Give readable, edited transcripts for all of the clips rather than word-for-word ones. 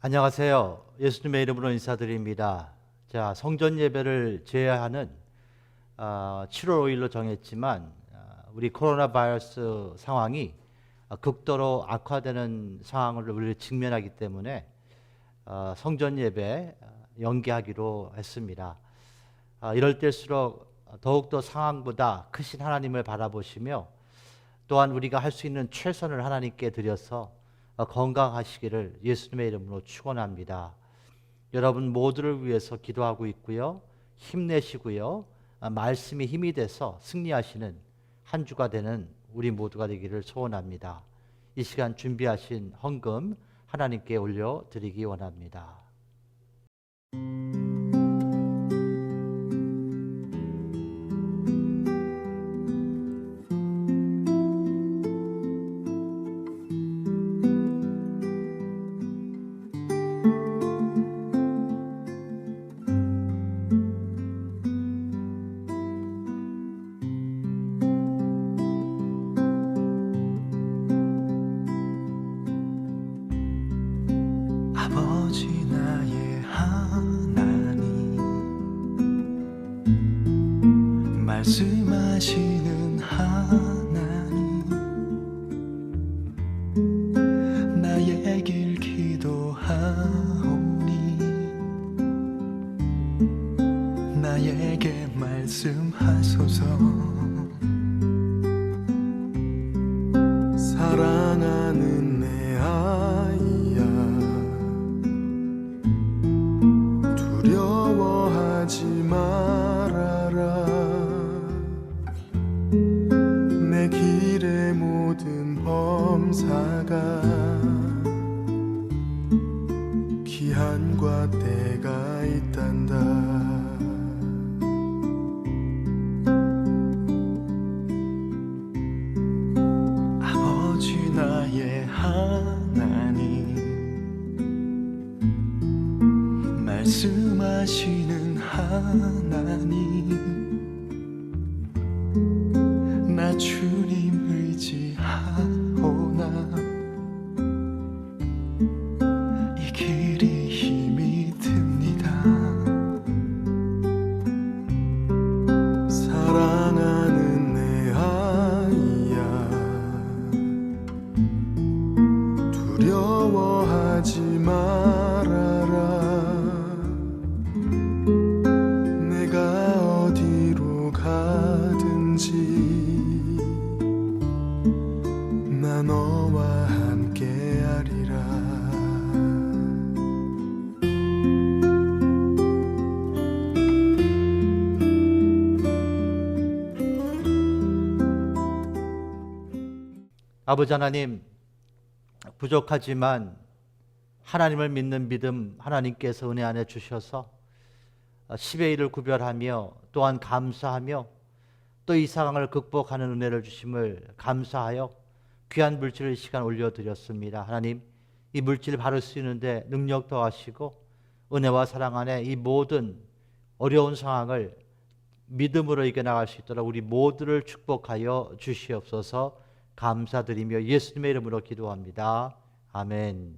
안녕하세요. 예수님의 이름으로 인사드립니다. 자, 성전 예배를 제외하는 7월 5일로 정했지만 우리 코로나 바이러스 상황이 극도로 악화되는 상황을 우리 직면하기 때문에 성전 예배 연기하기로 했습니다. 이럴 때일수록 더욱더 상황보다 크신 하나님을 바라보시며 또한 우리가 할 수 있는 최선을 하나님께 드려서 건강하시기를 예수님의 이름으로 축원합니다. 여러분 모두를 위해서 기도하고 있고요. 힘내시고요. 말씀이 힘이 돼서 승리하시는 한 주가 되는 우리 모두가 되기를 소원합니다. 이 시간 준비하신 헌금 하나님께 올려드리기 원합니다. 아버지 나의 하나님, 말씀하시는 하나님, 나의 길 기도하오니 나에게 말씀하소서. 사랑하는 내 아이야, 두려워하지 말아라. 내 길의 모든 범사가 기한과 때가 있단다. 아버지 나의 하나님, 말씀하시는 하나님, 나 주님 의지하오나 이 길이 힘이 듭니다. 사랑하는 내 아이야, 두려워하지 말아라. 내가 어디로 가든지 나 너와 함께하리라. 아버지 하나님, 부족하지만 하나님을 믿는 믿음 하나님께서 은혜 안에 주셔서 10의 1을 구별하며 또한 감사하며 또 이 상황을 극복하는 은혜를 주심을 감사하여 귀한 물질을 이 시간 올려드렸습니다. 하나님, 이 물질을 바를 수 있는데 능력 더하시고 은혜와 사랑 안에 이 모든 어려운 상황을 믿음으로 이겨나갈 수 있도록 우리 모두를 축복하여 주시옵소서. 감사드리며 예수님의 이름으로 기도합니다. 아멘.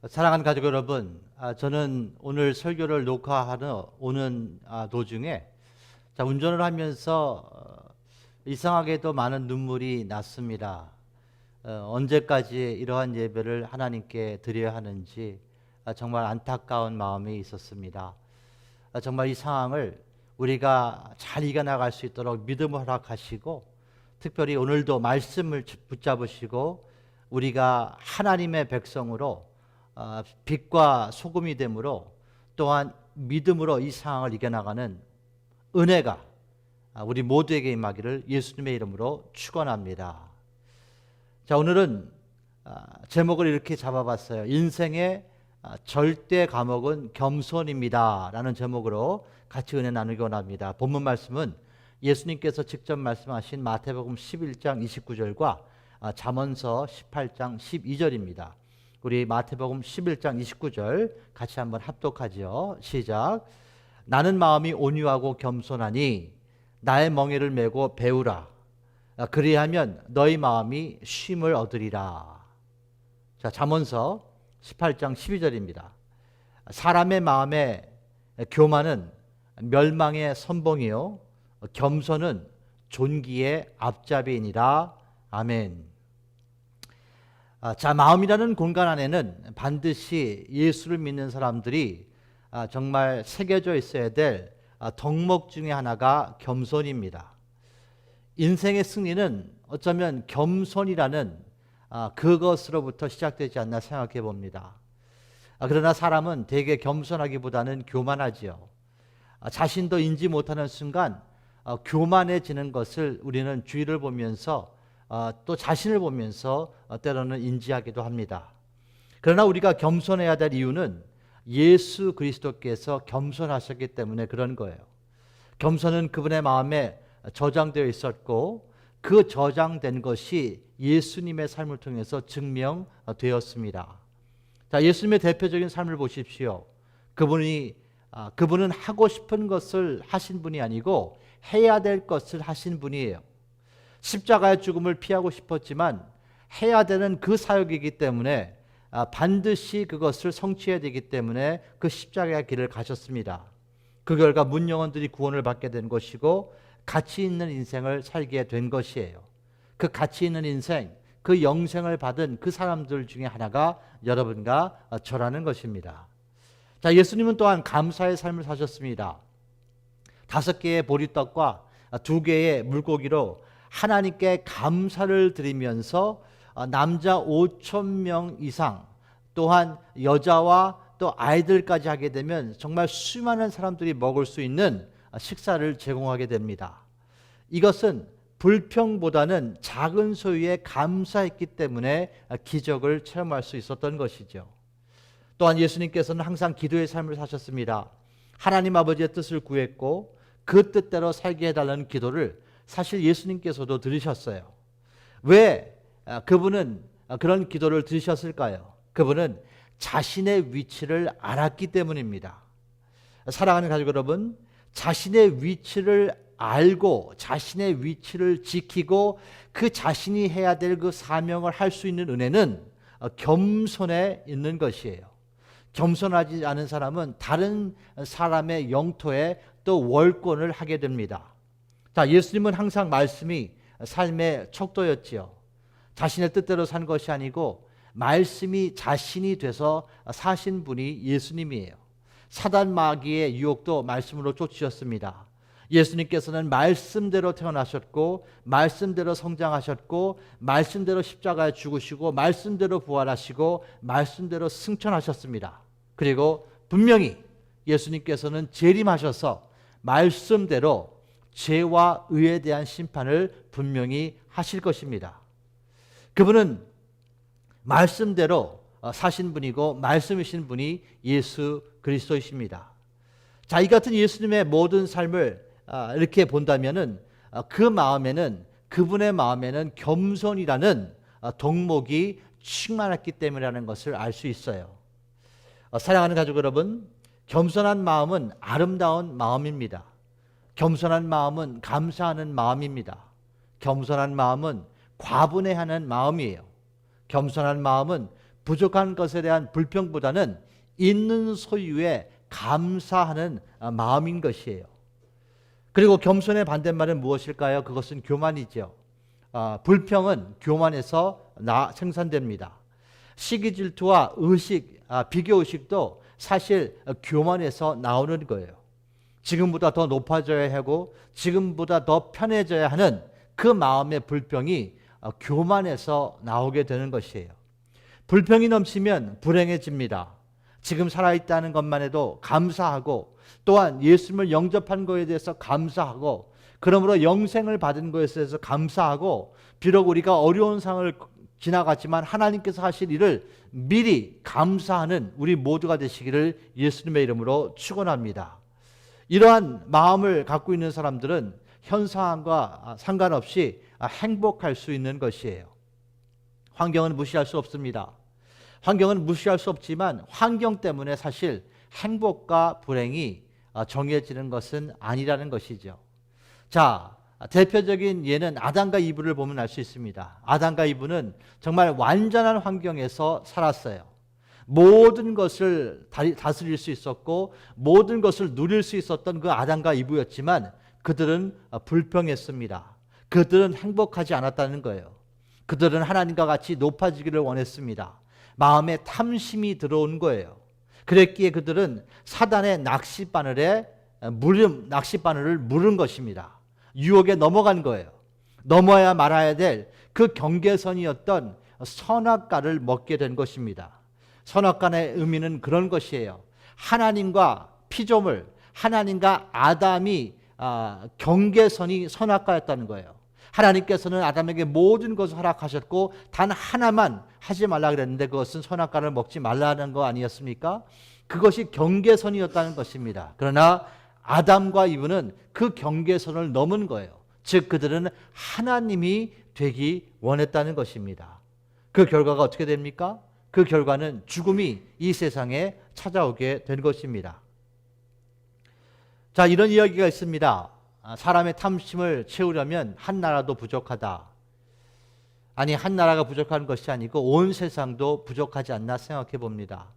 사랑하는 가족 여러분, 저는 오늘 설교를 녹화하는 오는 도중에 운전을 하면서 이상하게도 많은 눈물이 났습니다. 언제까지 이러한 예배를 하나님께 드려야 하는지 정말 안타까운 마음이 있었습니다. 정말 이 상황을 우리가 잘 이겨나갈 수 있도록 믿음을 허락하시고 특별히 오늘도 말씀을 붙잡으시고 우리가 하나님의 백성으로 빛과 소금이 되므로 또한 믿음으로 이 상황을 이겨나가는 은혜가 우리 모두에게 임하기를 예수님의 이름으로 축원합니다. 자, 오늘은 제목을 이렇게 잡아봤어요. 인생의 절대 과목은 겸손입니다 라는 제목으로 같이 은혜 나누기 원합니다. 본문 말씀은 예수님께서 직접 말씀하신 마태복음 11장 29절과 잠언서 18장 12절입니다. 우리 마태복음 11장 29절 같이 한번 합독하죠. 시작. 나는 마음이 온유하고 겸손하니 나의 멍에를 메고 배우라. 그리하면 너희 마음이 쉼을 얻으리라. 자, 잠언서 18장 12절입니다. 사람의 마음의 교만은 멸망의 선봉이요 겸손은 존귀의 앞잡이이니라. 아멘. 자, 마음이라는 공간 안에는 반드시 예수를 믿는 사람들이 정말 새겨져 있어야 될 덕목 중에 하나가 겸손입니다. 인생의 승리는 어쩌면 겸손이라는 그것으로부터 시작되지 않나 생각해 봅니다. 그러나 사람은 대개 겸손하기보다는 교만하지요. 자신도 인지 못하는 순간 교만해지는 것을 우리는 주위를 보면서 또 자신을 보면서 때로는 인지하기도 합니다. 그러나 우리가 겸손해야 될 이유는 예수 그리스도께서 겸손하셨기 때문에 그런 거예요. 겸손은 그분의 마음에 저장되어 있었고 그 저장된 것이 예수님의 삶을 통해서 증명되었습니다. 자, 예수님의 대표적인 삶을 보십시오. 그분은 하고 싶은 것을 하신 분이 아니고 해야 될 것을 하신 분이에요. 십자가의 죽음을 피하고 싶었지만 해야 되는 그 사역이기 때문에 반드시 그것을 성취해야 되기 때문에 그 십자가의 길을 가셨습니다. 그 결과 문영혼들이 구원을 받게 된 것이고 가치 있는 인생을 살게 된 것이에요. 그 가치 있는 인생, 그 영생을 받은 그 사람들 중에 하나가 여러분과 저라는 것입니다. 자, 예수님은 또한 감사의 삶을 사셨습니다. 5개의 보리떡과 2개의 물고기로 하나님께 감사를 드리면서 남자 5,000명 이상 또한 여자와 또 아이들까지 하게 되면 정말 수많은 사람들이 먹을 수 있는 식사를 제공하게 됩니다. 이것은 불평보다는 작은 소유에 감사했기 때문에 기적을 체험할 수 있었던 것이죠. 또한 예수님께서는 항상 기도의 삶을 사셨습니다. 하나님 아버지의 뜻을 구했고 그 뜻대로 살게 해달라는 기도를 사실 예수님께서도 들으셨어요. 왜 그분은 그런 기도를 들으셨을까요? 그분은 자신의 위치를 알았기 때문입니다. 사랑하는 가족 여러분, 자신의 위치를 알고 자신의 위치를 지키고 그 자신이 해야 될 그 사명을 할 수 있는 은혜는 겸손에 있는 것이에요. 겸손하지 않은 사람은 다른 사람의 영토에 또 월권을 하게 됩니다. 자, 예수님은 항상 말씀이 삶의 척도였지요. 자신의 뜻대로 산 것이 아니고 말씀이 자신이 돼서 사신 분이 예수님이에요. 사단 마귀의 유혹도 말씀으로 쫓으셨습니다. 예수님께서는 말씀대로 태어나셨고 말씀대로 성장하셨고 말씀대로 십자가에 죽으시고 말씀대로 부활하시고 말씀대로 승천하셨습니다. 그리고 분명히 예수님께서는 재림하셔서 말씀대로 죄와 의에 대한 심판을 분명히 하실 것입니다. 그분은 말씀대로 사신 분이고 말씀이신 분이 예수 그리스도이십니다. 자, 이 같은 예수님의 모든 삶을 이렇게 본다면은 그 마음에는 그분의 마음에는 겸손이라는 덕목이 충만했기 때문이라는 것을 알 수 있어요. 사랑하는 가족 여러분, 겸손한 마음은 아름다운 마음입니다. 겸손한 마음은 감사하는 마음입니다. 겸손한 마음은 과분해하는 마음이에요. 겸손한 마음은 부족한 것에 대한 불평보다는 있는 소유에 감사하는 마음인 것이에요. 그리고 겸손의 반대말은 무엇일까요? 그것은 교만이죠. 불평은 교만에서 생산됩니다. 시기 질투와 의식, 비교 의식도 사실 교만에서 나오는 거예요. 지금보다 더 높아져야 하고 지금보다 더 편해져야 하는 그 마음의 불평이 교만에서 나오게 되는 것이에요. 불평이 넘치면 불행해집니다. 지금 살아있다는 것만 해도 감사하고 또한 예수님을 영접한 것에 대해서 감사하고 그러므로 영생을 받은 것에 대해서 감사하고 비록 우리가 어려운 상황을 지나갔지만 하나님께서 하실 일을 미리 감사하는 우리 모두가 되시기를 예수님의 이름으로 축원합니다. 이러한 마음을 갖고 있는 사람들은 현 상황과 상관없이 행복할 수 있는 것이에요. 환경은 무시할 수 없습니다. 환경은 무시할 수 없지만 환경 때문에 사실 행복과 불행이 정해지는 것은 아니라는 것이죠. 자, 대표적인 예는 아담과 이브를 보면 알 수 있습니다. 아담과 이브는 정말 완전한 환경에서 살았어요. 모든 것을 다스릴 수 있었고 모든 것을 누릴 수 있었던 그 아담과 이브였지만 그들은 불평했습니다. 그들은 행복하지 않았다는 거예요. 그들은 하나님과 같이 높아지기를 원했습니다. 마음에 탐심이 들어온 거예요. 그랬기에 그들은 사단의 낚싯바늘을 물은 것입니다. 유혹에 넘어간 거예요. 넘어야 말아야 될 그 경계선이었던 선악과를 먹게 된 것입니다. 선악과의 의미는 그런 것이에요. 하나님과 피조물, 하나님과 아담이 경계선이 선악과였다는 거예요. 하나님께서는 아담에게 모든 것을 허락하셨고 단 하나만 하지 말라 그랬는데 그것은 선악과를 먹지 말라는 거 아니었습니까? 그것이 경계선이었다는 것입니다. 그러나 아담과 이브는 그 경계선을 넘은 거예요. 즉 그들은 하나님이 되기 원했다는 것입니다. 그 결과가 어떻게 됩니까? 그 결과는 죽음이 이 세상에 찾아오게 된 것입니다. 자, 이런 이야기가 있습니다. 사람의 탐심을 채우려면 한 나라도 부족하다. 아니, 한 나라가 부족한 것이 아니고 온 세상도 부족하지 않나 생각해 봅니다.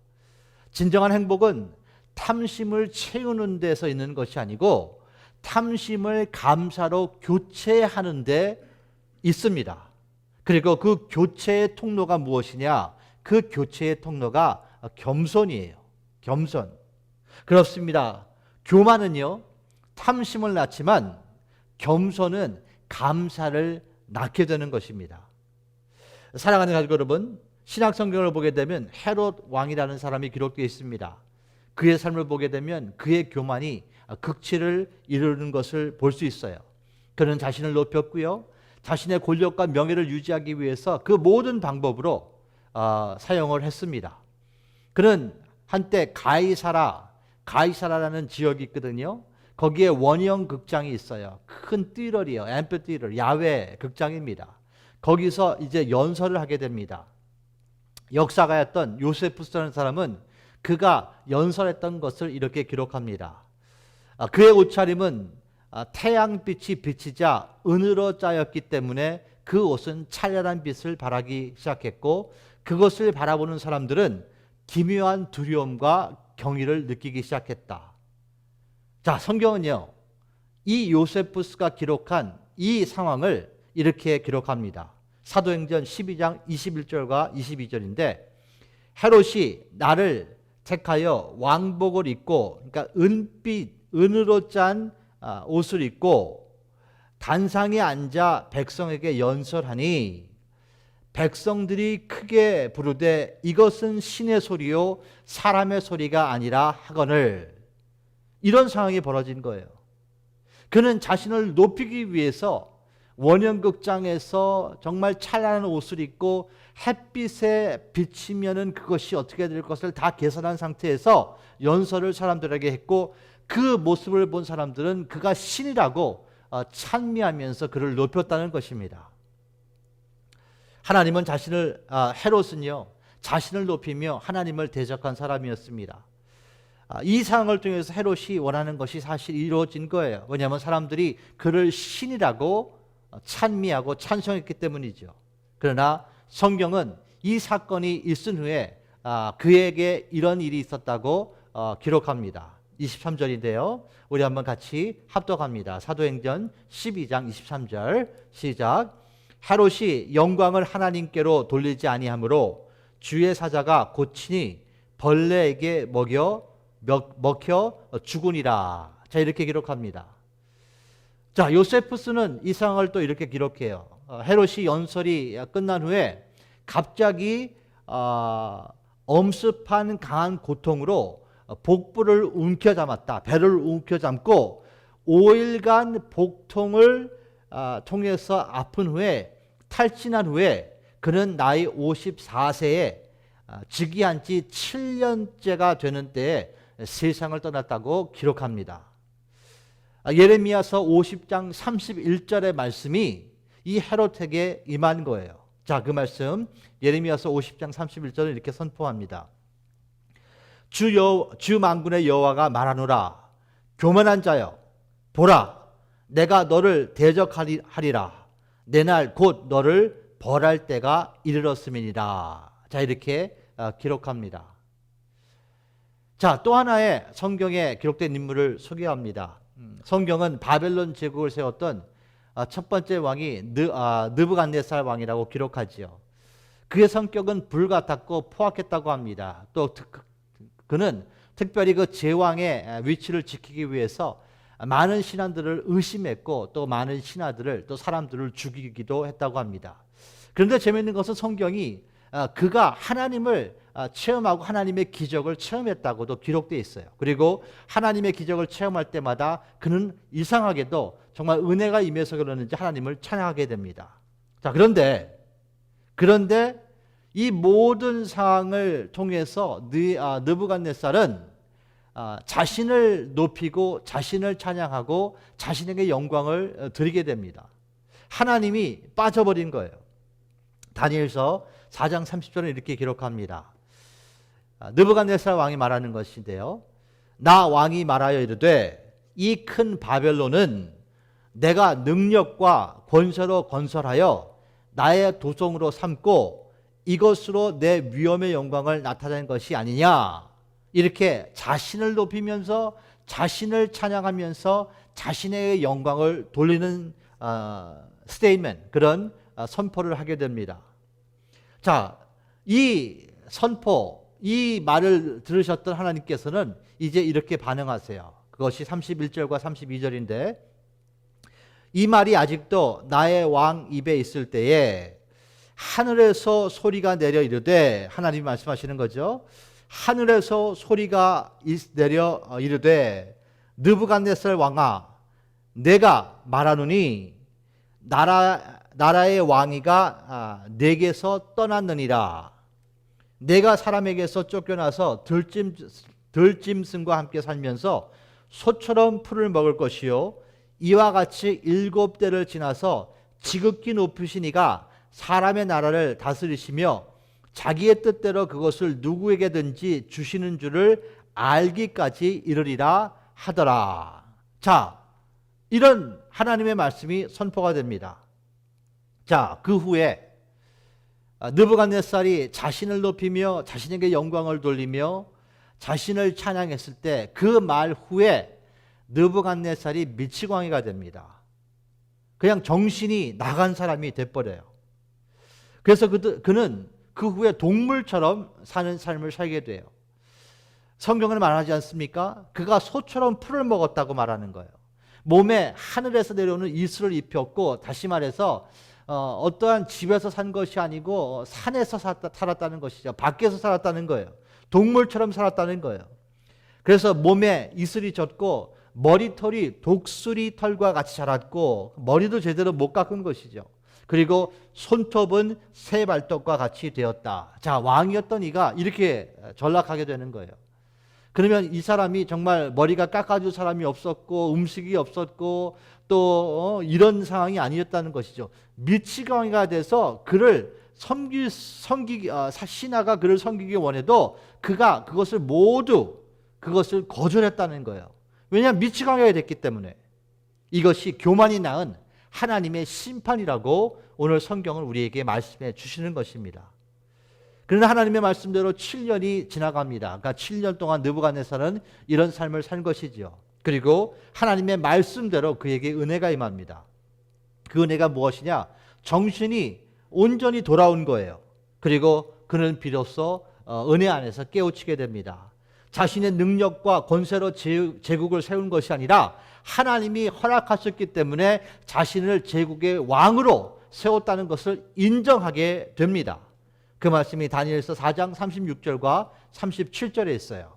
진정한 행복은 탐심을 채우는 데서 있는 것이 아니고 탐심을 감사로 교체하는 데 있습니다. 그리고 그 교체의 통로가 무엇이냐? 그 교체의 통로가 겸손이에요. 겸손. 그렇습니다. 교만은요, 탐심을 낳지만 겸손은 감사를 낳게 되는 것입니다. 사랑하는 가족 여러분, 신약 성경을 보게 되면 헤롯 왕이라는 사람이 기록되어 있습니다. 그의 삶을 보게 되면 그의 교만이 극치를 이루는 것을 볼 수 있어요. 그는 자신을 높였고요, 자신의 권력과 명예를 유지하기 위해서 그 모든 방법으로 사용을 했습니다. 그는 한때 가이사라라는 지역이 있거든요. 거기에 원형 극장이 있어요. 큰 띠럴이요, 앰피티럴, 야외 극장입니다. 거기서 이제 연설을 하게 됩니다. 역사가였던 요세푸스라는 사람은 그가 연설했던 것을 이렇게 기록합니다. 그의 옷차림은 태양빛이 비치자 은으로 짜였기 때문에 그 옷은 찬란한 빛을 발하기 시작했고 그것을 바라보는 사람들은 기묘한 두려움과 경의를 느끼기 시작했다. 자, 성경은요, 이 요세푸스가 기록한 이 상황을 이렇게 기록합니다. 사도행전 12장 21절과 22절인데 헤롯이 나를 택하여 왕복을 입고, 그러니까 은으로 짠 옷을 입고 단상에 앉아 백성에게 연설하니 백성들이 크게 부르되 이것은 신의 소리요 사람의 소리가 아니라 하거늘. 이런 상황이 벌어진 거예요. 그는 자신을 높이기 위해서 원형극장에서 정말 찬란한 옷을 입고 햇빛에 비치면은 그것이 어떻게 될 것을 다 계산한 상태에서 연설을 사람들에게 했고 그 모습을 본 사람들은 그가 신이라고 찬미하면서 그를 높였다는 것입니다. 하나님은 헤롯은요, 자신을 높이며 하나님을 대적한 사람이었습니다. 이 상황을 통해서 헤롯이 원하는 것이 사실 이루어진 거예요. 왜냐하면 사람들이 그를 신이라고 찬미하고 찬송했기 때문이죠. 그러나 성경은 이 사건이 있은 후에 그에게 이런 일이 있었다고 기록합니다. 23절인데요. 우리 한번 같이 합독합니다. 사도행전 12장 23절 시작. 헤롯이 영광을 하나님께로 돌리지 아니하므로 주의 사자가 고치니 벌레에게 먹혀 죽으니라. 자, 이렇게 기록합니다. 자, 요세푸스는 이 상황을 또 이렇게 기록해요. 헤롯이 연설이 끝난 후에 갑자기 엄습한 강한 고통으로 복부를 움켜잡았다. 배를 움켜잡고 5일간 복통을 통해서 아픈 후에 탈진한 후에 그는 나이 54세에 즉위한 지 7년째가 되는 때에 세상을 떠났다고 기록합니다. 예레미야서 50장 31절의 말씀이 이 헤롯에게 임한 거예요. 자, 그 말씀 예레미야서 50장 31절을 이렇게 선포합니다. 주 만군의 여호와가 말하노라. 교만한 자여, 보라, 내가 너를 대적하리라. 내 날 곧 너를 벌할 때가 이르렀음이니라. 자, 이렇게 기록합니다. 자, 또 하나의 성경에 기록된 인물을 소개합니다. 성경은 바벨론 제국을 세웠던 첫 번째 왕이 느부갓네살 왕이라고 기록하지요. 그의 성격은 불같았고 포악했다고 합니다. 또 그는 특별히 그 제왕의 위치를 지키기 위해서 많은 신하들을 의심했고 또 많은 신하들을 또 사람들을 죽이기도 했다고 합니다. 그런데 재미있는 것은 성경이 그가 하나님을 체험하고 하나님의 기적을 체험했다고도 기록되어 있어요. 그리고 하나님의 기적을 체험할 때마다 그는 이상하게도 정말 은혜가 임해서 그러는지 하나님을 찬양하게 됩니다. 자, 그런데 이 모든 상황을 통해서 느부갓네살은 자신을 높이고 자신을 찬양하고 자신에게 영광을 드리게 됩니다. 하나님이 빠져버린 거예요. 다니엘서 4장 30절에 이렇게 기록합니다. 느부갓네살 왕이 말하는 것인데요. 나 왕이 말하여 이르되 이 큰 바벨론은 내가 능력과 권세로 건설하여 나의 도성으로 삼고 이것으로 내 위엄의 영광을 나타낸 것이 아니냐. 이렇게 자신을 높이면서 자신을 찬양하면서 자신의 영광을 돌리는 스테이트먼트, 그런 선포를 하게 됩니다. 자, 이 선포, 이 말을 들으셨던 하나님께서는 이제 이렇게 반응하세요. 그것이 31절과 32절인데 이 말이 아직도 나의 왕 입에 있을 때에 하늘에서 소리가 내려 이르되, 하나님이 말씀하시는 거죠. 하늘에서 소리가 내려 이르되 느부갓네살 왕아, 내가 말하노니 나라의 왕위가 내게서 떠났느니라. 내가 사람에게서 쫓겨나서 들짐승과 함께 살면서 소처럼 풀을 먹을 것이요 이와 같이 7대를 지나서 지극히 높으신 이가 사람의 나라를 다스리시며 자기의 뜻대로 그것을 누구에게든지 주시는 줄을 알기까지 이르리라 하더라. 자, 이런 하나님의 말씀이 선포가 됩니다. 자, 그 후에 느부갓네살이 자신을 높이며 자신에게 영광을 돌리며 자신을 찬양했을 때 그 말 후에 느부갓네살이 미치광이가 됩니다. 그냥 정신이 나간 사람이 돼버려요. 그래서 그는 그 후에 동물처럼 사는 삶을 살게 돼요. 성경은 말하지 않습니까? 그가 소처럼 풀을 먹었다고 말하는 거예요. 몸에 하늘에서 내려오는 이슬을 입혔고, 다시 말해서 어떠한 집에서 산 것이 아니고 산에서 살았다는 것이죠. 밖에서 살았다는 거예요. 동물처럼 살았다는 거예요. 그래서 몸에 이슬이 졌고 머리털이 독수리 털과 같이 자랐고 머리도 제대로 못 깎은 것이죠. 그리고 손톱은 새 발톱과 같이 되었다. 자, 왕이었던 이가 이렇게 전락하게 되는 거예요. 그러면 이 사람이 정말 머리가 깎아줄 사람이 없었고 음식이 없었고 또 이런 상황이 아니었다는 것이죠. 미치광이가 돼서 그를 신하가 그를 섬기기 원해도 그가 그것을 거절했다는 거예요. 왜냐하면 미치광이가 됐기 때문에. 이것이 교만이 낳은 하나님의 심판이라고 오늘 성경은 우리에게 말씀해 주시는 것입니다. 그러나 하나님의 말씀대로 7년이 지나갑니다. 그러니까 7년 동안 느부갓네살은 이런 삶을 산 것이죠. 그리고 하나님의 말씀대로 그에게 은혜가 임합니다. 그 은혜가 무엇이냐? 정신이 온전히 돌아온 거예요. 그리고 그는 비로소 은혜 안에서 깨우치게 됩니다. 자신의 능력과 권세로 제국을 세운 것이 아니라 하나님이 허락하셨기 때문에 자신을 제국의 왕으로 세웠다는 것을 인정하게 됩니다. 그 말씀이 다니엘서 4장 36절과 37절에 있어요.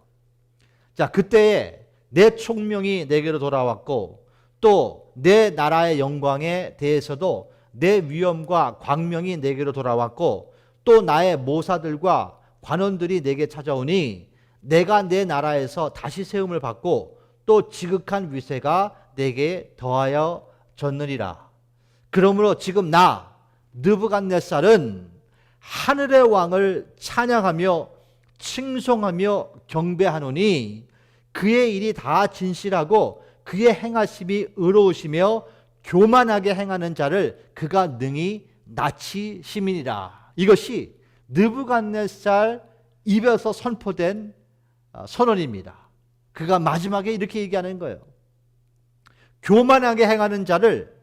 자, 그때에 내 총명이 내게로 돌아왔고 또 내 나라의 영광에 대해서도 내 위엄과 광명이 내게로 돌아왔고 또 나의 모사들과 관원들이 내게 찾아오니 내가 내 나라에서 다시 세움을 받고 또 지극한 위세가 내게 더하여 졌느니라. 그러므로 지금 나 느부갓네살은 하늘의 왕을 찬양하며 칭송하며 경배하노니 그의 일이 다 진실하고 그의 행하심이 의로우시며 교만하게 행하는 자를 그가 능히 낮추심이니라. 이것이 느부갓네살 입에서 선포된 선언입니다. 그가 마지막에 이렇게 얘기하는 거예요. 교만하게 행하는 자를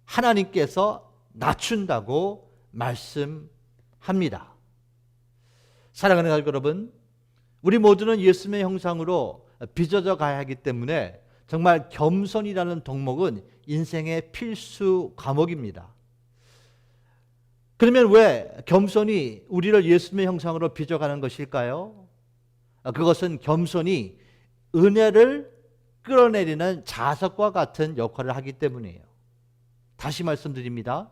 하나님께서 낮춘다고 말씀합니다. 사랑하는 가족 여러분, 우리 모두는 예수님의 형상으로 빚어져 가야 하기 때문에 정말 겸손이라는 덕목은 인생의 필수 과목입니다. 그러면 왜 겸손이 우리를 예수님의 형상으로 빚어가는 것일까요? 그것은 겸손이 은혜를 끌어내리는 자석과 같은 역할을 하기 때문이에요. 다시 말씀드립니다.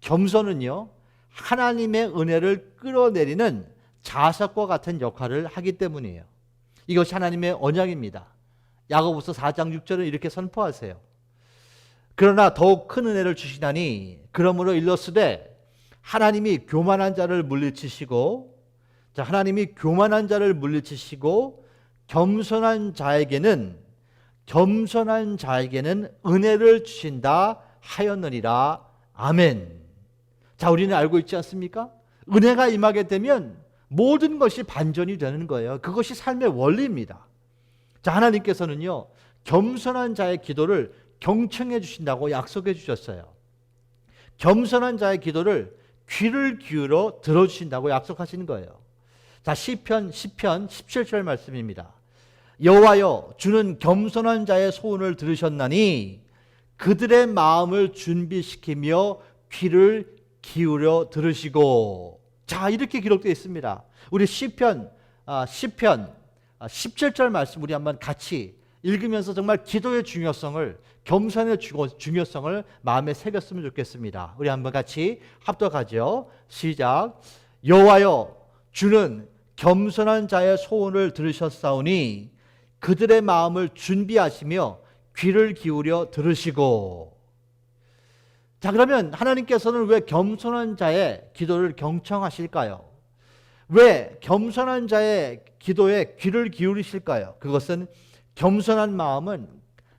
겸손은요, 하나님의 은혜를 끌어내리는 자석과 같은 역할을 하기 때문이에요. 이것이 하나님의 언약입니다. 야고보서 4장 6절은 이렇게 선포하세요. 그러나 더욱 큰 은혜를 주시나니 그러므로 일렀으되 하나님이 교만한 자를 물리치시고, 하나님이 교만한 자를 물리치시고 겸손한 자에게는 은혜를 주신다 하였느니라. 아멘. 자, 우리는 알고 있지 않습니까? 은혜가 임하게 되면 모든 것이 반전이 되는 거예요. 그것이 삶의 원리입니다. 자, 하나님께서는요, 겸손한 자의 기도를 경청해 주신다고 약속해 주셨어요. 겸손한 자의 기도를 귀를 기울여 들어주신다고 약속하시는 거예요. 자, 시편 17절 말씀입니다. 여호와여, 주는 겸손한 자의 소원을 들으셨나니 그들의 마음을 준비시키며 귀를 기울여 들으시고. 자, 이렇게 기록되어 있습니다. 우리 시편 17절 말씀 우리 한번 같이 읽으면서 정말 기도의 중요성을, 겸손의 중요성을 마음에 새겼으면 좋겠습니다. 우리 한번 같이 합독하죠. 시작. 여호와여, 주는 겸손한 자의 소원을 들으셨사오니 그들의 마음을 준비하시며 귀를 기울여 들으시고. 자, 그러면 하나님께서는 왜 겸손한 자의 기도를 경청하실까요? 왜 겸손한 자의 기도에 귀를 기울이실까요? 그것은 겸손한 마음은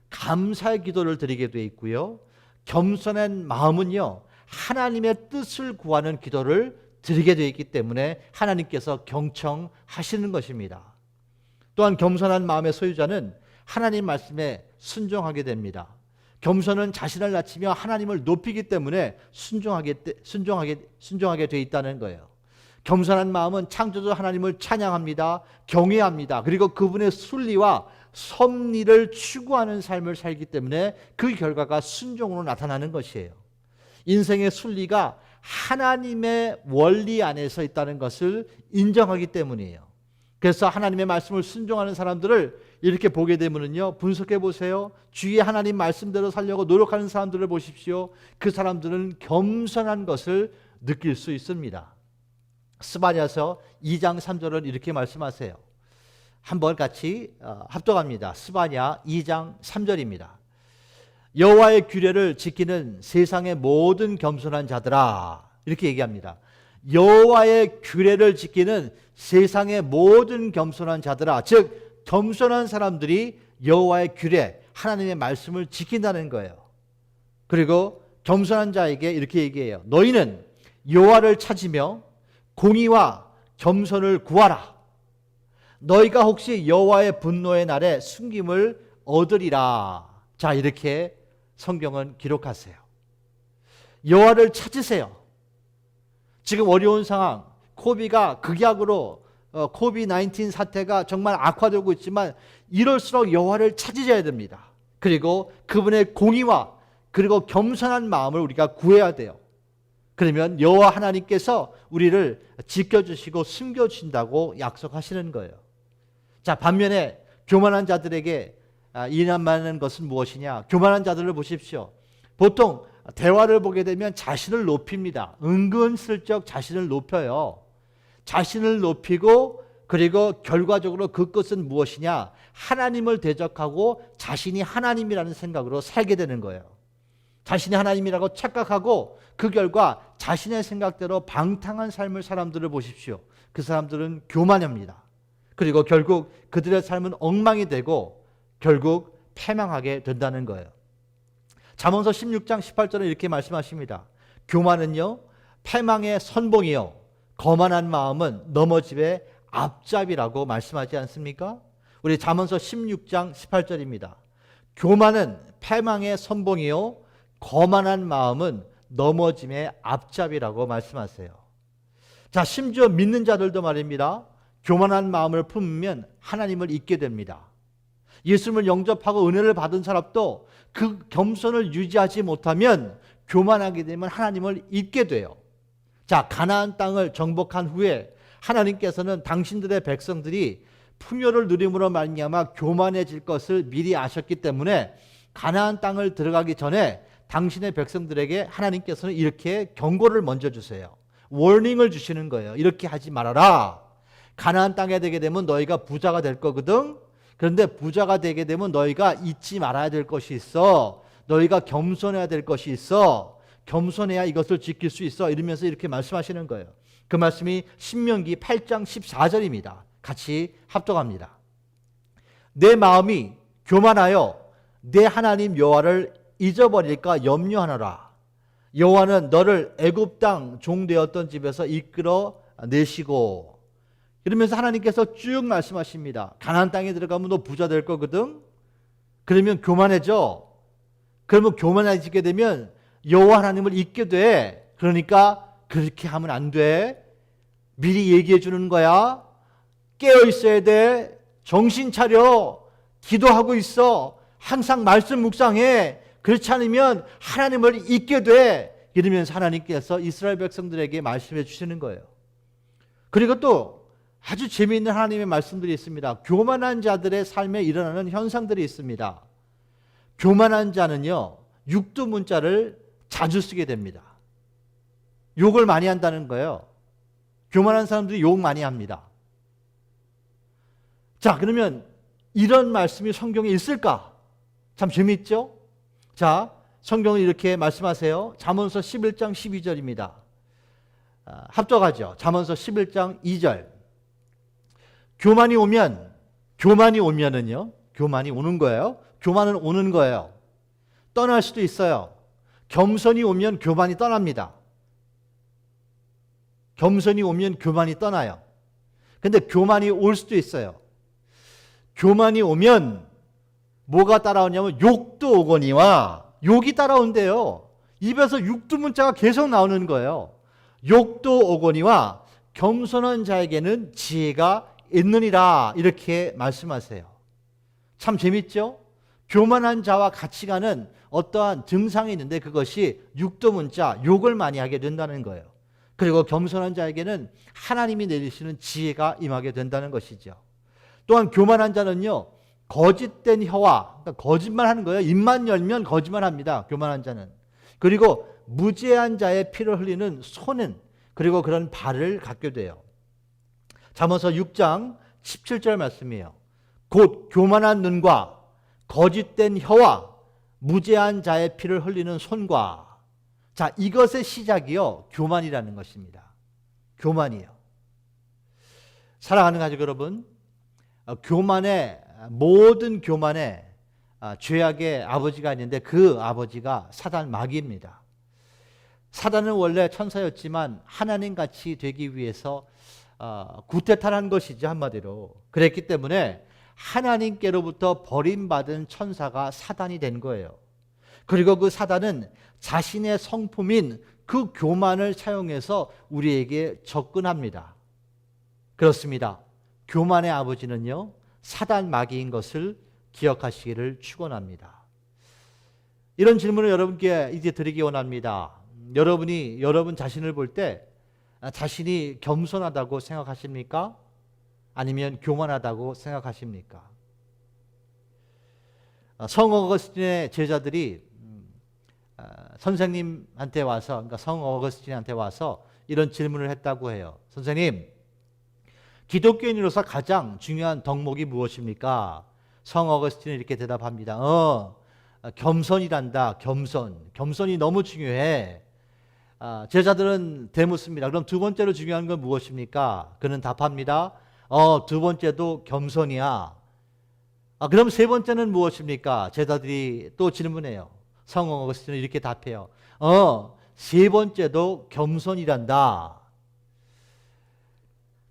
감사의 기도를 드리게 되어 있고요, 겸손한 마음은요, 하나님의 뜻을 구하는 기도를 드리게 되어 있기 때문에 하나님께서 경청하시는 것입니다. 또한 겸손한 마음의 소유자는 하나님 말씀에 순종하게 됩니다. 겸손은 자신을 낮추며 하나님을 높이기 때문에 순종하게 되어 있다는 거예요. 겸손한 마음은 창조주 하나님을 찬양합니다. 경외합니다. 그리고 그분의 순리와 섭리를 추구하는 삶을 살기 때문에 그 결과가 순종으로 나타나는 것이에요. 인생의 순리가 하나님의 원리 안에서 있다는 것을 인정하기 때문이에요. 그래서 하나님의 말씀을 순종하는 사람들을 이렇게 보게 되면요, 분석해 보세요. 주위에 하나님 말씀대로 살려고 노력하는 사람들을 보십시오. 그 사람들은 겸손한 것을 느낄 수 있습니다. 스바냐서 2장 3절은 이렇게 말씀하세요. 한번 같이 합독합니다. 스바냐 2장 3절입니다. 여호와의 규례를 지키는 세상의 모든 겸손한 자들아, 이렇게 얘기합니다. 여호와의 규례를 지키는 세상의 모든 겸손한 자들아, 즉 겸손한 사람들이 여호와의 규례, 하나님의 말씀을 지킨다는 거예요. 그리고 겸손한 자에게 이렇게 얘기해요. 너희는 여호와를 찾으며 공의와 겸손을 구하라. 너희가 혹시 여호와의 분노의 날에 숨김을 얻으리라. 자, 이렇게 성경은 기록하세요. 여호와를 찾으세요. 지금 어려운 상황, 코비가 극약으로 코비드-19 사태가 정말 악화되고 있지만 이럴수록 여호와를 찾으셔야 됩니다. 그리고 그분의 공의와 그리고 겸손한 마음을 우리가 구해야 돼요. 그러면 여호와 하나님께서 우리를 지켜주시고 숨겨주신다고 약속하시는 거예요. 자, 반면에 교만한 자들에게 일어나는 것은 무엇이냐? 교만한 자들을 보십시오. 보통 대화를 보게 되면 자신을 높입니다. 은근슬쩍 자신을 높여요. 자신을 높이고 그리고 결과적으로 그 끝은 무엇이냐? 하나님을 대적하고 자신이 하나님이라는 생각으로 살게 되는 거예요. 자신이 하나님이라고 착각하고 그 결과 자신의 생각대로 방탕한 삶을 사람들을 보십시오. 그 사람들은 교만합니다. 그리고 결국 그들의 삶은 엉망이 되고 결국 패망하게 된다는 거예요. 잠언서 16장 18절에 이렇게 말씀하십니다. 교만은요 패망의 선봉이요 거만한 마음은 넘어짐의 앞잡이라고 말씀하지 않습니까? 우리 잠언서 16장 18절입니다. 교만은 패망의 선봉이요 거만한 마음은 넘어짐의 앞잡이라고 말씀하세요. 자, 심지어 믿는 자들도 말입니다. 교만한 마음을 품으면 하나님을 잊게 됩니다. 예수님을 영접하고 은혜를 받은 사람도 그 겸손을 유지하지 못하면 교만하게 되면 하나님을 잊게 돼요. 자, 가나안 땅을 정복한 후에 하나님께서는 당신들의 백성들이 풍요를 누림으로 말미암아 교만해질 것을 미리 아셨기 때문에 가나안 땅을 들어가기 전에 당신의 백성들에게 하나님께서는 이렇게 경고를 먼저 주세요. 워닝을 주시는 거예요. 이렇게 하지 말아라. 가나안 땅에 되게 되면 너희가 부자가 될 거거든. 그런데 부자가 되게 되면 너희가 잊지 말아야 될 것이 있어. 너희가 겸손해야 될 것이 있어. 겸손해야 이것을 지킬 수 있어. 이러면서 이렇게 말씀하시는 거예요. 그 말씀이 신명기 8장 14절입니다. 같이 합독합니다. 내 마음이 교만하여 내 하나님 여호와를 잊어버릴까 염려하노라. 여호와는 너를 애굽 땅 종되었던 집에서 이끌어 내시고, 이러면서 하나님께서 쭉 말씀하십니다. 가나안 땅에 들어가면 너 부자 될 거거든. 그러면 교만해져. 그러면 교만해지게 되면 여호와 하나님을 잊게 돼. 그러니까 그렇게 하면 안 돼. 미리 얘기해 주는 거야. 깨어 있어야 돼. 정신 차려. 기도하고 있어. 항상 말씀 묵상해. 그렇지 않으면 하나님을 잊게 돼. 이러면서 하나님께서 이스라엘 백성들에게 말씀해 주시는 거예요. 그리고 또 아주 재미있는 하나님의 말씀들이 있습니다. 교만한 자들의 삶에 일어나는 현상들이 있습니다. 교만한 자는요, 육두문자를 자주 쓰게 됩니다. 욕을 많이 한다는 거예요. 교만한 사람들이 욕 많이 합니다. 자, 그러면 이런 말씀이 성경에 있을까? 참 재미있죠? 자, 성경은 이렇게 말씀하세요. 잠언서 11장 12절입니다. 합독하죠. 잠언서 11장 2절. 교만이 오면은요, 교만이 오는 거예요. 교만은 오는 거예요. 떠날 수도 있어요. 겸손이 오면 교만이 떠납니다. 겸손이 오면 교만이 떠나요. 근데 교만이 올 수도 있어요. 교만이 오면 뭐가 따라오냐면 욕도 오거니와, 욕이 따라온대요. 입에서 육두문자가 계속 나오는 거예요. 욕도 오거니와 겸손한 자에게는 지혜가 있느니라, 이렇게 말씀하세요. 참 재밌죠? 교만한 자와 같이 가는 어떠한 증상이 있는데 그것이 육두문자, 욕을 많이 하게 된다는 거예요. 그리고 겸손한 자에게는 하나님이 내리시는 지혜가 임하게 된다는 것이죠. 또한 교만한 자는요, 거짓된 혀와, 그러니까 거짓말하는 거예요. 입만 열면 거짓말합니다. 교만한 자는. 그리고 무죄한 자의 피를 흘리는 손은, 그리고 그런 발을 갖게 돼요. 잠언서 6장 17절 말씀이에요. 곧 교만한 눈과 거짓된 혀와 무죄한 자의 피를 흘리는 손과, 자, 이것의 시작이요, 교만이라는 것입니다. 교만이에요. 사랑하는 가족 여러분, 모든 교만의 죄악의 아버지가 있는데 그 아버지가 사단 마귀입니다. 사단은 원래 천사였지만 하나님같이 되기 위해서 구태타한 것이죠, 한마디로. 그랬기 때문에 하나님께로부터 버림받은 천사가 사단이 된 거예요. 그리고 그 사단은 자신의 성품인 그 교만을 사용해서 우리에게 접근합니다. 그렇습니다. 교만의 아버지는요, 사단 마귀인 것을 기억하시기를 축원합니다. 이런 질문을 여러분께 이제 드리기 원합니다. 여러분이 여러분 자신을 볼 때 자신이 겸손하다고 생각하십니까? 아니면 교만하다고 생각하십니까? 성 어거스틴의 제자들이 선생님한테 와서, 그러니까 성 어거스틴한테 와서 이런 질문을 했다고 해요. 선생님, 기독교인으로서 가장 중요한 덕목이 무엇입니까? 성 어거스틴은 이렇게 대답합니다. 겸손이란다. 겸손이 너무 중요해. 제자들은 되묻습니다. 그럼 두 번째로 중요한 건 무엇입니까? 그는 답합니다. 두 번째도 겸손이야. 그럼 세 번째는 무엇입니까? 제자들이 또 질문해요. 성령 어거스틴은 이렇게 답해요. 세 번째도 겸손이란다.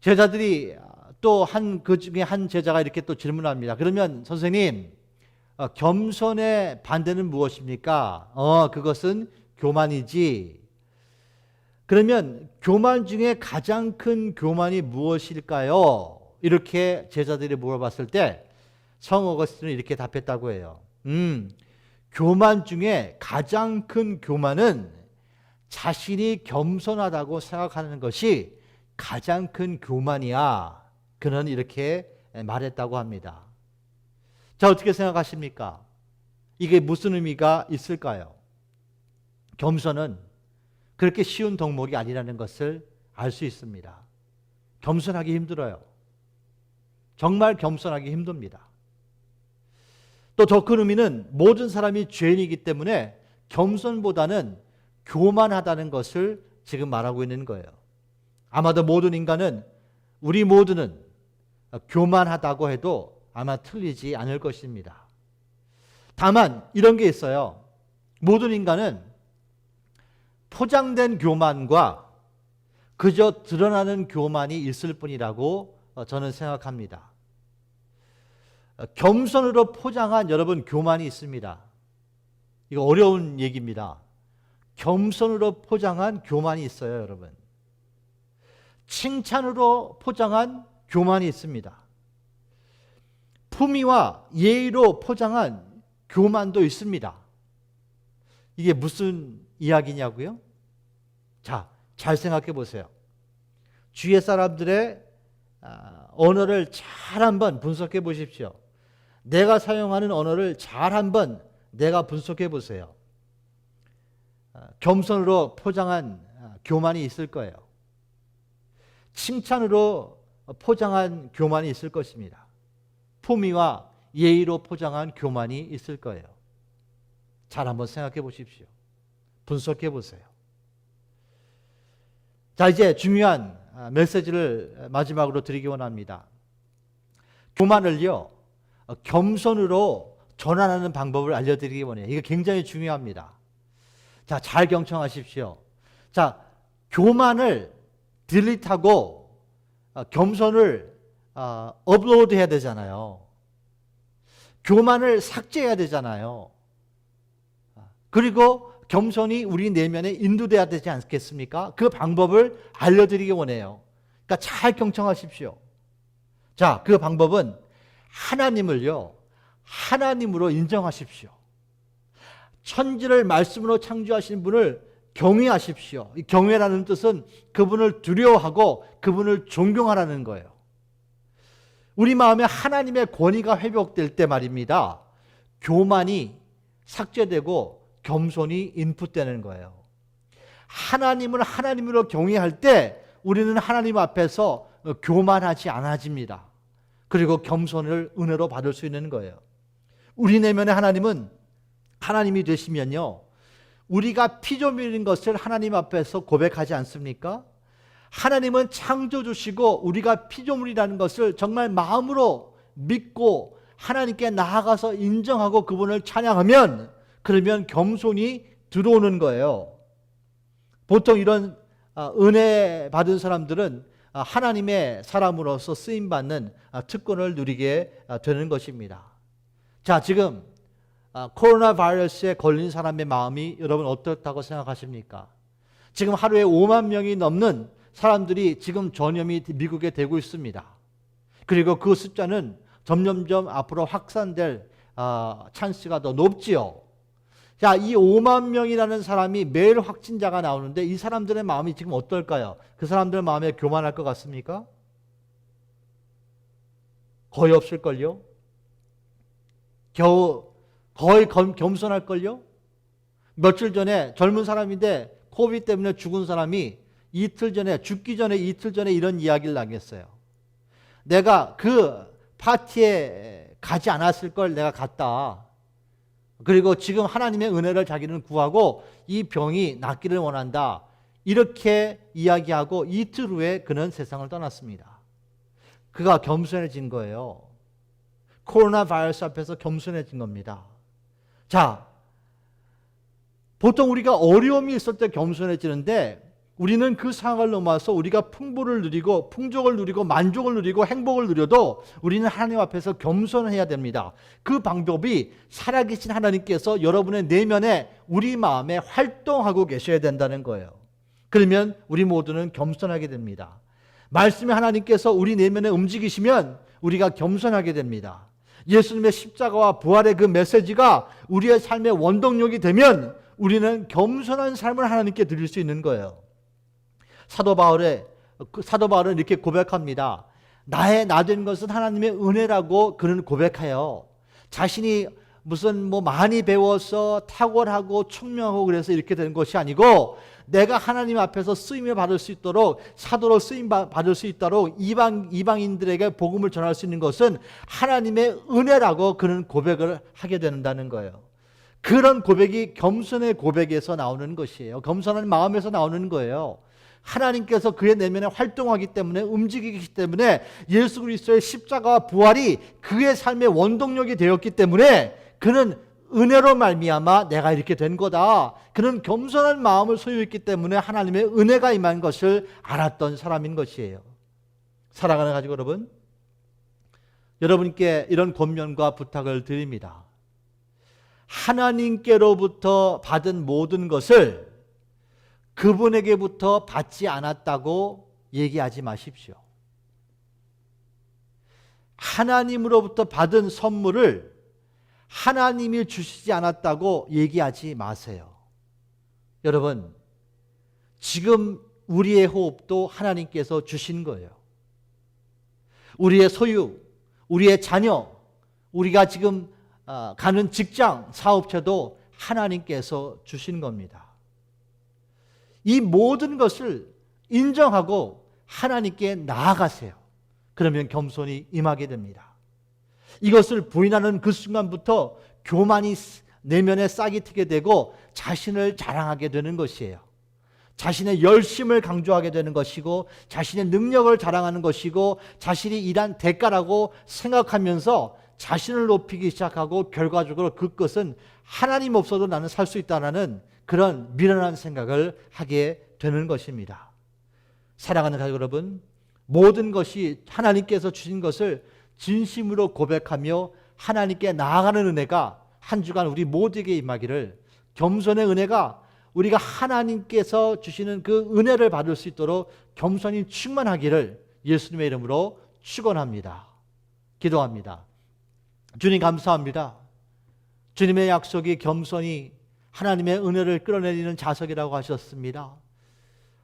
제자들이 또 그 중에 한 제자가 이렇게 또 질문합니다. 그러면 선생님, 겸손의 반대는 무엇입니까? 그것은 교만이지. 그러면 교만 중에 가장 큰 교만이 무엇일까요? 이렇게 제자들이 물어봤을 때 성 어거스틴은 이렇게 답했다고 해요. 교만 중에 가장 큰 교만은 자신이 겸손하다고 생각하는 것이 가장 큰 교만이야. 그는 이렇게 말했다고 합니다. 자, 어떻게 생각하십니까? 이게 무슨 의미가 있을까요? 겸손은 그렇게 쉬운 덕목이 아니라는 것을 알 수 있습니다. 겸손하기 힘들어요. 정말 겸손하기 힘듭니다. 또 더 큰 의미는 모든 사람이 죄인이기 때문에 겸손보다는 교만하다는 것을 지금 말하고 있는 거예요. 아마도 모든 인간은, 우리 모두는 교만하다고 해도 아마 틀리지 않을 것입니다. 다만 이런 게 있어요. 모든 인간은 포장된 교만과 그저 드러나는 교만이 있을 뿐이라고 저는 생각합니다. 겸손으로 포장한 여러분 교만이 있습니다. 이거 어려운 얘기입니다. 겸손으로 포장한 교만이 있어요, 여러분. 칭찬으로 포장한 교만이 있습니다. 품위와 예의로 포장한 교만도 있습니다. 이게 무슨 이야기냐고요? 자, 잘 생각해 보세요. 주위의 사람들의 언어를 잘 한번 분석해 보십시오. 내가 사용하는 언어를 잘 한번 내가 분석해 보세요. 겸손으로 포장한 교만이 있을 거예요. 칭찬으로 포장한 교만이 있을 것입니다. 품위와 예의로 포장한 교만이 있을 거예요. 잘 한번 생각해 보십시오. 분석해 보세요. 자, 이제 중요한 메시지를 마지막으로 드리기 원합니다. 교만을요, 겸손으로 전환하는 방법을 알려드리기 원해요. 이거 굉장히 중요합니다. 자, 잘 경청하십시오. 자, 교만을 딜리트하고 겸손을 업로드 해야 되잖아요. 교만을 삭제해야 되잖아요. 그리고 겸손이 우리 내면에 인도돼야 되지 않겠습니까? 그 방법을 알려드리기 원해요. 그러니까 잘 경청하십시오. 자, 그 방법은 하나님을요, 하나님으로 인정하십시오. 천지를 말씀으로 창조하신 분을 경외하십시오. 이 경외라는 뜻은 그분을 두려워하고 그분을 존경하라는 거예요. 우리 마음에 하나님의 권위가 회복될 때 말입니다, 교만이 삭제되고 겸손이 인풋되는 거예요. 하나님을 하나님으로 경외할 때 우리는 하나님 앞에서 교만하지 않아집니다. 그리고 겸손을 은혜로 받을 수 있는 거예요. 우리 내면의 하나님은 하나님이 되시면요, 우리가 피조물인 것을 하나님 앞에서 고백하지 않습니까? 하나님은 창조주시고 우리가 피조물이라는 것을 정말 마음으로 믿고 하나님께 나아가서 인정하고 그분을 찬양하면, 그러면 겸손이 들어오는 거예요. 보통 이런 은혜 받은 사람들은 하나님의 사람으로서 쓰임받는 특권을 누리게 되는 것입니다. 자, 지금 코로나 바이러스에 걸린 사람의 마음이 여러분 어떻다고 생각하십니까? 지금 하루에 5만 명이 넘는 사람들이 지금 전염이 미국에 되고 있습니다. 그리고 그 숫자는 점점점 앞으로 확산될 찬스가 더 높지요. 자, 이 5만 명이라는 사람이 매일 확진자가 나오는데 이 사람들의 마음이 지금 어떨까요? 그 사람들 마음에 교만할 것 같습니까? 거의 없을걸요? 거의 겸손할걸요? 며칠 전에 젊은 사람인데 코비드 때문에 죽은 사람이 죽기 전에 이틀 전에 이런 이야기를 나눴어요. 내가 그 파티에 가지 않았을 걸 내가 갔다. 그리고 지금 하나님의 은혜를 자기는 구하고 이 병이 낫기를 원한다. 이렇게 이야기하고 이틀 후에 그는 세상을 떠났습니다. 그가 겸손해진 거예요. 코로나 바이러스 앞에서 겸손해진 겁니다. 자, 보통 우리가 어려움이 있을 때 겸손해지는데 우리는 그 상황을 넘어서 우리가 풍부를 누리고 풍족을 누리고 만족을 누리고 행복을 누려도 우리는 하나님 앞에서 겸손해야 됩니다. 그 방법이 살아계신 하나님께서 여러분의 내면에 우리 마음에 활동하고 계셔야 된다는 거예요. 그러면 우리 모두는 겸손하게 됩니다. 말씀의 하나님께서 우리 내면에 움직이시면 우리가 겸손하게 됩니다. 예수님의 십자가와 부활의 그 메시지가 우리의 삶의 원동력이 되면 우리는 겸손한 삶을 하나님께 드릴 수 있는 거예요. 사도 바울은 이렇게 고백합니다. 나의 나된 것은 하나님의 은혜라고 그는 고백해요. 자신이 무슨 많이 배워서 탁월하고 총명하고 그래서 이렇게 된 것이 아니고 내가 하나님 앞에서 쓰임을 받을 수 있도록 사도로 쓰임 받을 수 있도록 이방인들에게 복음을 전할 수 있는 것은 하나님의 은혜라고 그는 고백을 하게 된다는 거예요. 그런 고백이 겸손의 고백에서 나오는 것이에요. 겸손한 마음에서 나오는 거예요. 하나님께서 그의 내면에 활동하기 때문에 움직이기 때문에 예수 그리스도의 십자가와 부활이 그의 삶의 원동력이 되었기 때문에 그는 은혜로 말미암아 내가 이렇게 된 거다. 그는 겸손한 마음을 소유했기 때문에 하나님의 은혜가 임한 것을 알았던 사람인 것이에요. 사랑하는 가족 여러분, 여러분께 이런 권면과 부탁을 드립니다. 하나님께로부터 받은 모든 것을 그분에게부터 받지 않았다고 얘기하지 마십시오. 하나님으로부터 받은 선물을 하나님이 주시지 않았다고 얘기하지 마세요. 여러분, 지금 우리의 호흡도 하나님께서 주신 거예요. 우리의 소유, 우리의 자녀, 우리가 지금 가는 직장, 사업체도 하나님께서 주신 겁니다. 이 모든 것을 인정하고 하나님께 나아가세요. 그러면 겸손이 임하게 됩니다. 이것을 부인하는 그 순간부터 교만이 내면에 싹이 트게 되고 자신을 자랑하게 되는 것이에요. 자신의 열심을 강조하게 되는 것이고 자신의 능력을 자랑하는 것이고 자신이 일한 대가라고 생각하면서 자신을 높이기 시작하고 결과적으로 그것은 하나님 없어도 나는 살 수 있다는 그런 미련한 생각을 하게 되는 것입니다. 사랑하는 가족 여러분, 모든 것이 하나님께서 주신 것을 진심으로 고백하며 하나님께 나아가는 은혜가 한 주간 우리 모두에게 임하기를, 겸손의 은혜가 우리가 하나님께서 주시는 그 은혜를 받을 수 있도록 겸손히 충만하기를 예수님의 이름으로 축원합니다. 기도합니다. 주님 감사합니다. 주님의 약속이 겸손히 하나님의 은혜를 끌어내리는 자석이라고 하셨습니다.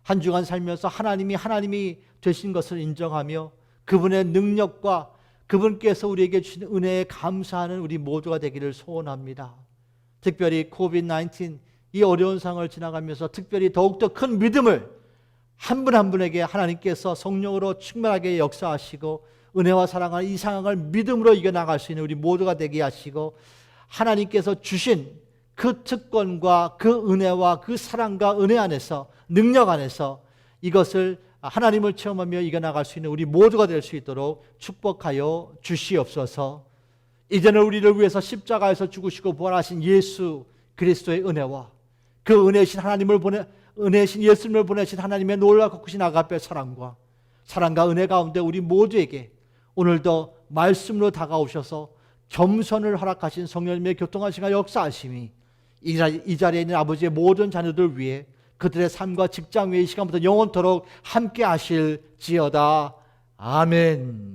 한 주간 살면서 하나님이 되신 것을 인정하며 그분의 능력과 그분께서 우리에게 주신 은혜에 감사하는 우리 모두가 되기를 소원합니다. 특별히 코비드-19 이 어려운 상황을 지나가면서 특별히 더욱더 큰 믿음을 한 분 한 분에게 하나님께서 성령으로 충만하게 역사하시고 은혜와 사랑하는 이 상황을 믿음으로 이겨나갈 수 있는 우리 모두가 되게 하시고 하나님께서 주신 그 특권과 그 은혜와 그 사랑과 은혜 안에서 능력 안에서 이것을 하나님을 체험하며 이겨나갈 수 있는 우리 모두가 될 수 있도록 축복하여 주시옵소서. 이제는 우리를 위해서 십자가에서 죽으시고 부활하신 예수 그리스도의 은혜와 그 은혜신 예수님을 보내신 하나님의 놀랍고 크신 아가페 사랑과 은혜 가운데 우리 모두에게 오늘도 말씀으로 다가오셔서 겸손을 허락하신 성령님의 교통하시가 역사하심이 이 자리에 있는 아버지의 모든 자녀들 위해 그들의 삶과 직장 위에 이 시간부터 영원토록 함께 하실지어다. 아멘.